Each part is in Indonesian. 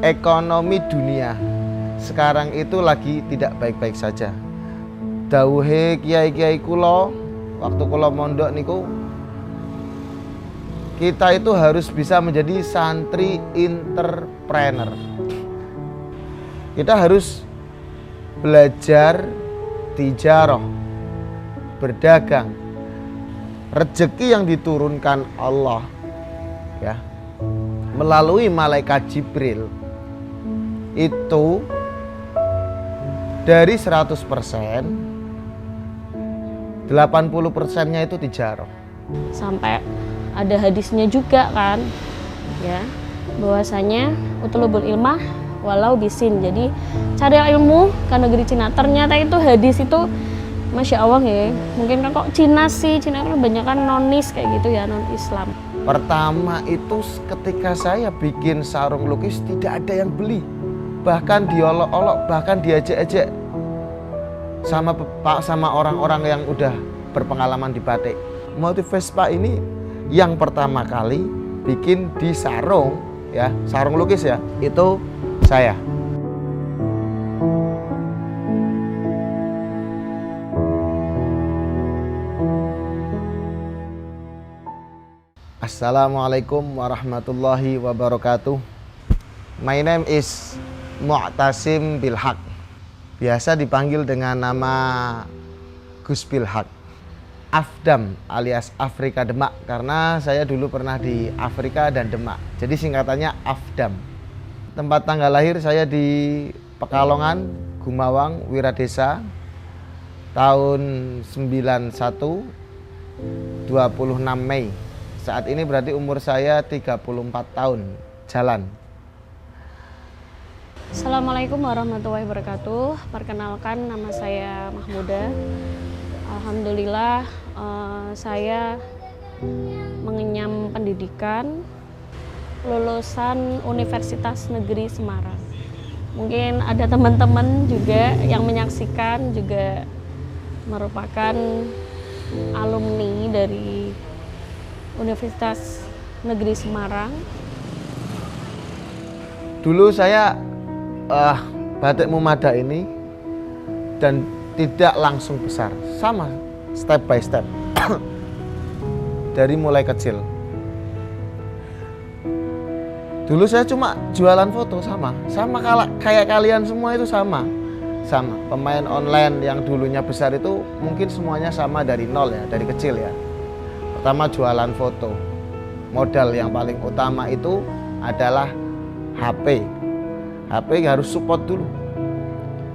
Ekonomi dunia sekarang itu lagi tidak baik-baik saja. Dawuhe kiai-kiai kula waktu kula mondok niku, kita itu harus bisa menjadi santri entrepreneur. Kita harus belajar tijarah, berdagang. Rezeki yang diturunkan Allah ya melalui malaikat Jibril itu dari 100%, 80%-nya itu tijarah. Sampai ada hadisnya juga kan ya, bahwasanya utlubul ilmah walau bisin. Jadi cari ilmu ke negeri Cina. Ternyata itu hadis itu Masya Allah ya. Mungkin kan kok Cina sih, Cina kan kebanyakan nonis kayak gitu ya, non Islam. Pertama itu ketika saya bikin sarung lukis tidak ada yang beli. Bahkan diolok-olok, bahkan diajak-ajak sama orang-orang yang udah berpengalaman di batik. Motif Vespa ini yang pertama kali bikin di sarung ya, sarung lukis ya, itu saya. Assalamualaikum warahmatullahi wabarakatuh. My name is Mu'tasim Bilhaq. Biasa dipanggil dengan nama Gus Bilhaq. Afdam alias Afrika Demak, karena saya dulu pernah di Afrika dan Demak. Jadi singkatannya Afdam. Tempat tanggal lahir saya di Pekalongan, Gumawang, Wiradesa. Tahun 91, 26 Mei. Saat ini berarti umur saya 34 tahun jalan. Assalamualaikum warahmatullahi wabarakatuh. Perkenalkan, nama saya Mahmuda. Alhamdulillah saya mengenyam pendidikan lulusan Universitas Negeri Semarang. Mungkin ada teman-teman juga yang menyaksikan juga merupakan alumni dari Universitas Negeri Semarang. Dulu saya batik Mumada ini dan tidak langsung besar, sama step by step dari mulai kecil. Dulu saya cuma jualan foto, sama kayak kalian semua itu sama pemain online yang dulunya besar itu mungkin semuanya sama dari nol ya, dari kecil ya. Pertama jualan foto, modal yang paling utama itu adalah HP harus support dulu.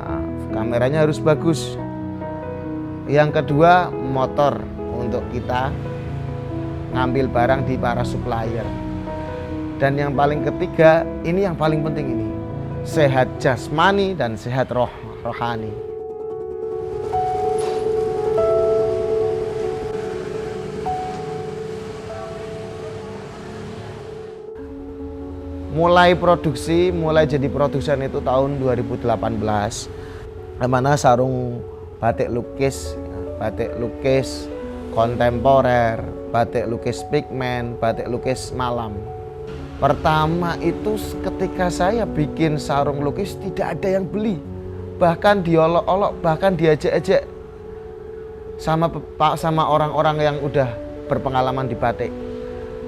Nah, kameranya harus bagus. Yang kedua motor untuk kita ngambil barang di para supplier. Dan yang paling ketiga, ini yang paling penting ini, sehat jasmani dan sehat rohani. Mulai jadi produsen itu tahun 2018. Mana sarung batik lukis kontemporer, batik lukis pigmen, batik lukis malam. Pertama itu ketika saya bikin sarung lukis tidak ada yang beli. Bahkan diolok-olok, bahkan diajak-ajak sama orang-orang yang udah berpengalaman di batik.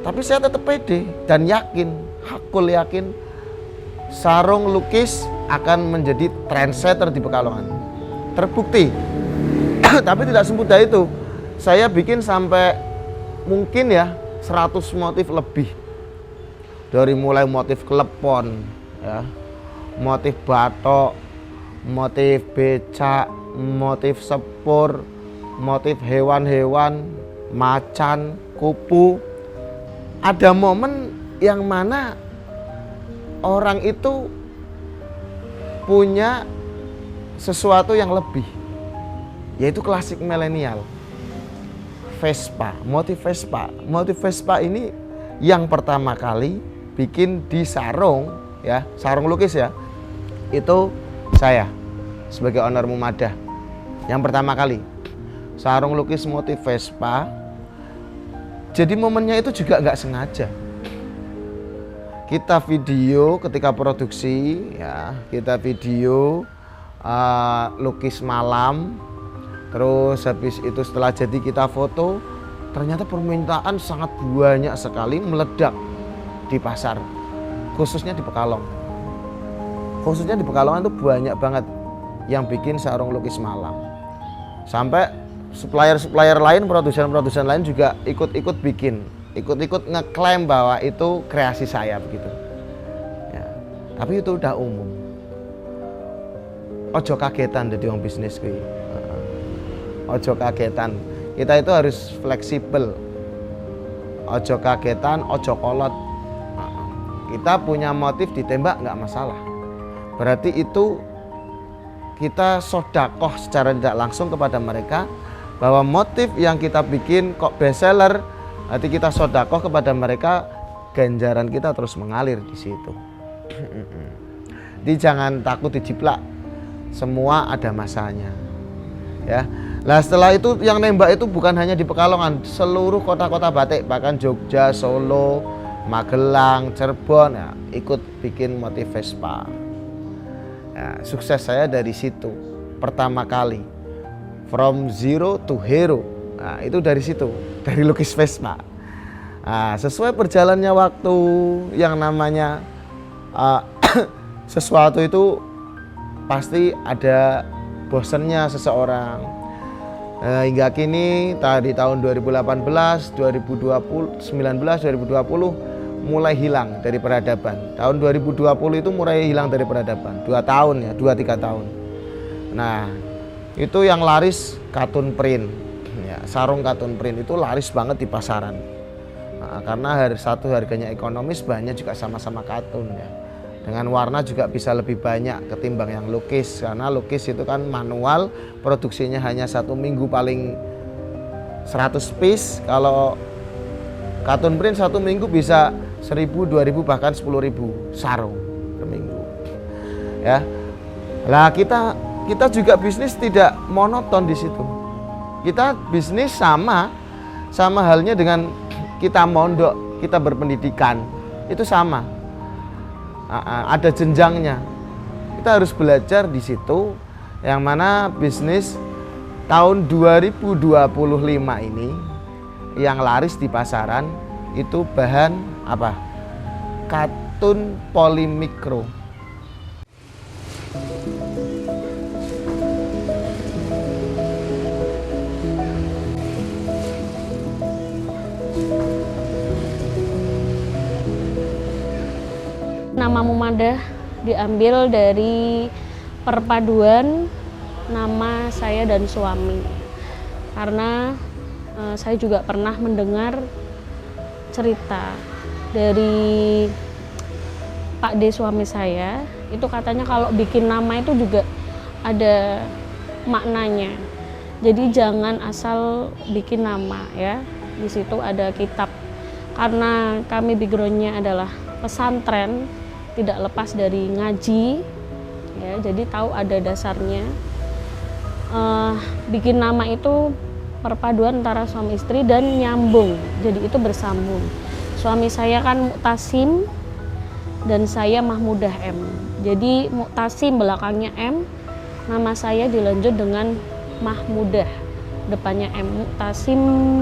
Tapi saya tetap pede dan hakul yakin sarung lukis akan menjadi trendsetter di Pekalongan. Terbukti. Tapi tidak semudah itu. Saya bikin sampai mungkin ya 100 motif lebih. Dari mulai motif klepon ya, motif batok, motif becak, motif sepur, motif hewan-hewan, macan, kupu. Ada momen yang mana orang itu punya sesuatu yang lebih, yaitu klasik milenial. Vespa, motif Vespa ini yang pertama kali bikin di sarung ya, sarung lukis ya, itu saya sebagai owner Mumada. Yang pertama kali sarung lukis motif Vespa. Jadi momennya itu juga nggak sengaja. kita video ketika produksi ya, kita video lukis malam, terus habis itu setelah jadi kita foto, ternyata permintaan sangat banyak sekali, meledak di pasar, khususnya di Pekalong. Khususnya di Pekalongan itu banyak banget yang bikin sarung lukis malam. Sampai supplier lain, produsen lain juga ikut bikin, ikut ngeklaim bahwa itu kreasi saya begitu. Ya, tapi itu udah umum. Ojo kagetan jadi orang bisnis kuwi. Ojo kagetan. Kita itu harus fleksibel. Ojo kagetan, ojo kolot. Kita punya motif ditembak nggak masalah. Berarti itu kita sodakoh secara tidak langsung kepada mereka bahwa motif yang kita bikin kok bestseller. Nanti kita sodakoh kepada mereka, ganjaran kita terus mengalir di situ. Jadi jangan takut dijiplak. Semua ada masanya. Ya. Nah setelah itu yang nembak itu bukan hanya di Pekalongan, seluruh kota-kota batik, bahkan Jogja, Solo, Magelang, Cirebon ya, ikut bikin motif Vespa. Ya, sukses saya dari situ pertama kali, from zero to hero. Nah, itu dari situ, dari lukis Vespa. Nah, sesuai berjalannya waktu, yang namanya sesuatu itu pasti ada bosennya seseorang. Hingga kini di tahun 2018, 2020, 2020 mulai hilang dari peradaban. Tahun 2020 itu mulai hilang dari peradaban. 2 tahun ya, 2-3 tahun. Nah, itu yang laris katun print. Ya, sarung katun print itu laris banget di pasaran. Nah, karena harganya ekonomis, bahannya juga sama-sama katun ya. Dengan warna juga bisa lebih banyak ketimbang yang lukis, karena lukis itu kan manual, produksinya hanya 1 minggu paling 100 piece. Kalau katun print 1 minggu bisa 1.000, 2.000, bahkan 10.000 sarung per minggu. Ya, lah kita juga bisnis tidak monoton di situ. Kita bisnis sama halnya dengan kita mondok, kita berpendidikan, itu sama. Ada jenjangnya. Kita harus belajar di situ, yang mana bisnis tahun 2025 ini yang laris di pasaran itu bahan apa? Katun polimikro. Nama Mumadah diambil dari perpaduan nama saya dan suami. Karena saya juga pernah mendengar cerita dari Pak D suami saya, itu katanya kalau bikin nama itu juga ada maknanya. Jadi jangan asal bikin nama ya. Di situ ada kitab. Karena kami backgroundnya adalah pesantren, tidak lepas dari ngaji ya, jadi tahu ada dasarnya. Bikin nama itu perpaduan antara suami istri dan nyambung, jadi itu bersambung. Suami saya kan Mu'tasim dan saya Mahmudah M, jadi Mu'tasim belakangnya M, nama saya dilanjut dengan Mahmudah, depannya M. Mu'tasim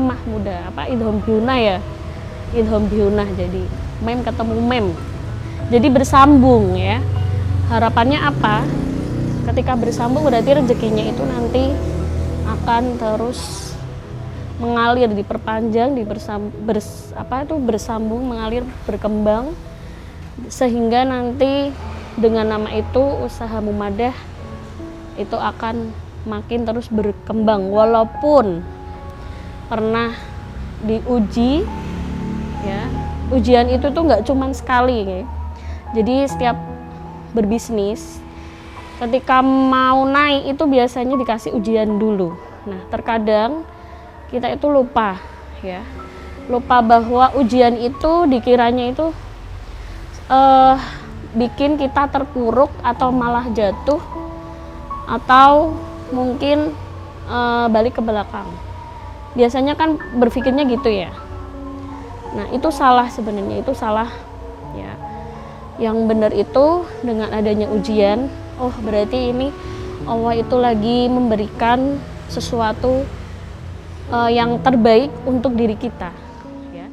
Mahmudah, apa idhom biunah ya, idhom biunah, jadi mem ketemu mem, jadi bersambung ya. Harapannya apa? Ketika bersambung berarti rezekinya itu nanti akan terus mengalir, diperpanjang, bersambung, mengalir, berkembang, sehingga nanti dengan nama itu usaha Mumadah itu akan makin terus berkembang, walaupun pernah diuji ya. Ujian itu tuh nggak cuman sekali ya. Jadi setiap berbisnis ketika mau naik itu biasanya dikasih ujian dulu. Nah terkadang kita itu lupa ya, lupa bahwa ujian itu dikiranya itu bikin kita terpuruk atau malah jatuh, atau mungkin balik ke belakang. Biasanya kan berpikirnya gitu ya. Nah itu salah, sebenarnya itu salah ya. Yang benar itu dengan adanya ujian, oh berarti ini Allah itu lagi memberikan sesuatu yang terbaik untuk diri kita. Ya.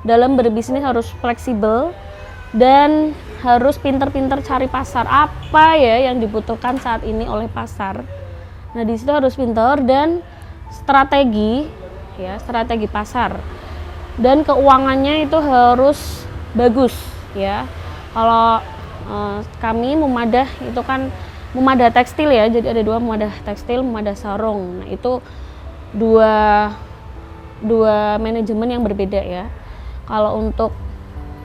Dalam berbisnis harus fleksibel dan harus pinter-pinter cari pasar, apa ya yang dibutuhkan saat ini oleh pasar. Nah di situ harus pinter dan strategi pasar dan keuangannya itu harus bagus ya. Kalau kami Mumadah itu kan Mumadah tekstil ya, jadi ada dua, Mumadah tekstil, Mumadah sarung. Nah itu dua manajemen yang berbeda ya. Kalau untuk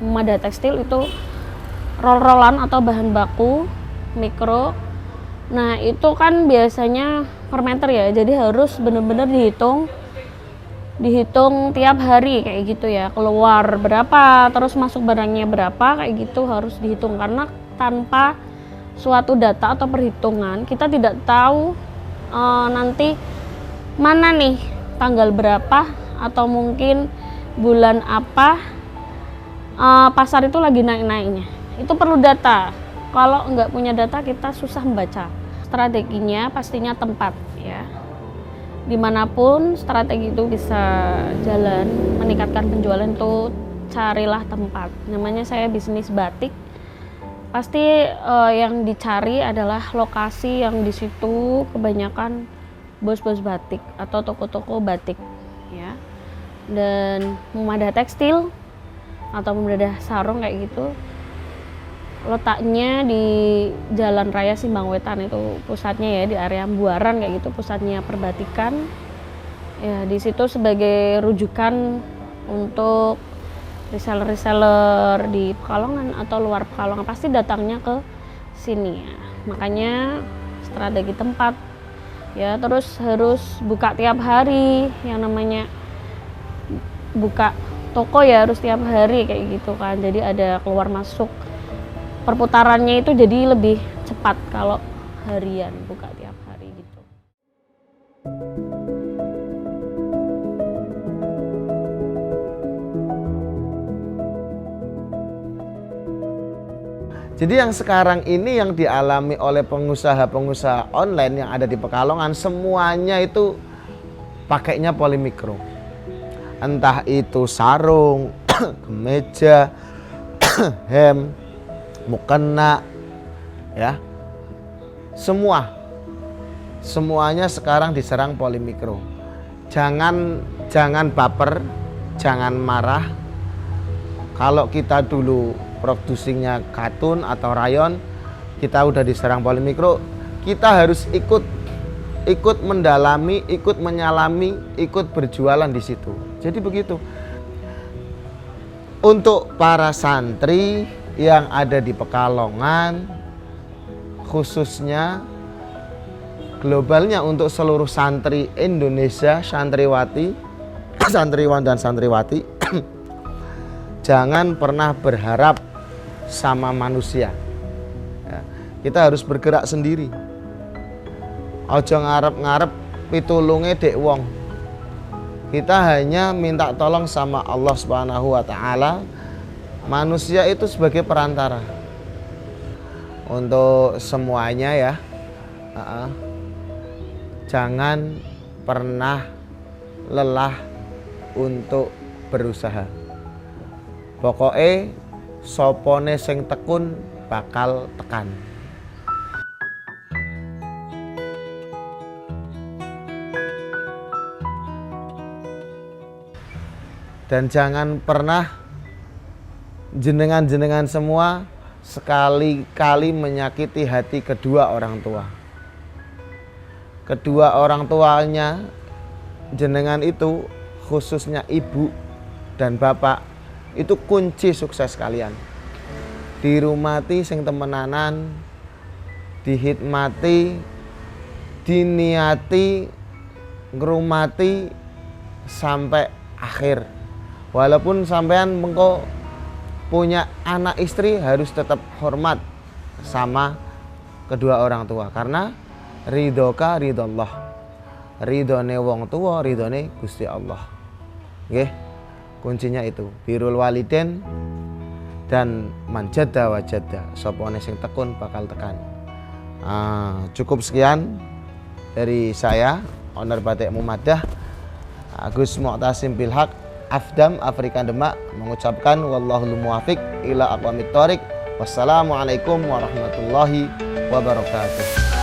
Mumadah tekstil itu roll-rollan atau bahan baku mikro. Nah itu kan biasanya per meter ya, jadi harus benar-benar dihitung tiap hari kayak gitu ya, keluar berapa, terus masuk barangnya berapa, kayak gitu harus dihitung. Karena tanpa suatu data atau perhitungan kita tidak tahu nanti mana nih tanggal berapa atau mungkin bulan apa pasar itu lagi naik-naiknya. Itu perlu data. Kalau nggak punya data kita susah membaca. Strateginya pastinya tempat ya. Dimanapun strategi itu bisa jalan, meningkatkan penjualan itu carilah tempat. Namanya saya bisnis batik. Pasti yang dicari adalah lokasi yang di situ kebanyakan bos-bos batik atau toko-toko batik ya. Dan Mumadah tekstil atau Mumadah sarung kayak gitu letaknya di Jalan Raya Simbang Wetan, itu pusatnya ya, di area Buaran kayak gitu, pusatnya perbatikan ya. Di situ sebagai rujukan untuk reseller-reseller di Pekalongan atau luar Pekalongan pasti datangnya ke sini ya. Makanya strategi tempat ya, terus harus buka tiap hari, yang namanya buka toko ya harus tiap hari kayak gitu kan. Jadi ada keluar masuk, perputarannya itu jadi lebih cepat kalau harian buka tiap hari gitu. Jadi yang sekarang ini yang dialami oleh pengusaha-pengusaha online yang ada di Pekalongan, semuanya itu pakainya polimikro. Entah itu sarung, kemeja, hem, mukena, ya, semuanya sekarang diserang polimikro. Jangan baper, jangan marah. Kalau kita dulu produksinya katun atau rayon, kita udah diserang polimikro, kita harus ikut mendalami, ikut menyalami, ikut berjualan di situ. Jadi begitu. Untuk para santri yang ada di Pekalongan, khususnya globalnya untuk seluruh santri Indonesia, santriwati, santriwan dan santriwati, jangan pernah berharap sama manusia ya. Kita harus bergerak sendiri. Ojo ngarep-ngarep pitulunge dek wong. Kita hanya minta tolong sama Allah Subhanahu wa taala. Manusia itu sebagai perantara untuk semuanya ya. Jangan pernah lelah untuk berusaha. Pokoknya sopone sing tekun bakal tekan. Dan jangan pernah jenengan semua sekali-kali menyakiti hati kedua orang tua. Kedua orang tuanya jenengan itu, khususnya ibu dan bapak, itu kunci sukses kalian. Dirumati sing temenanan, dihikmati, diniati, ngrumati sampai akhir. Walaupun sampean mengko punya anak istri harus tetap hormat sama kedua orang tua, karena ridhoka ridhollah, ridhone wong tua ridhone Gusti Allah. Nggih, kuncinya itu birrul walidain dan manjada wajada, sapa sing tekun bakal tekan. Cukup sekian dari saya, Owner Batik Mumadah Agus Mu'tasim Bilhaq Afdam Afrika Demak, mengucapkan wallahul muwafiq ila aqwamit thoriq. Wassalamualaikum warahmatullahi wabarakatuh.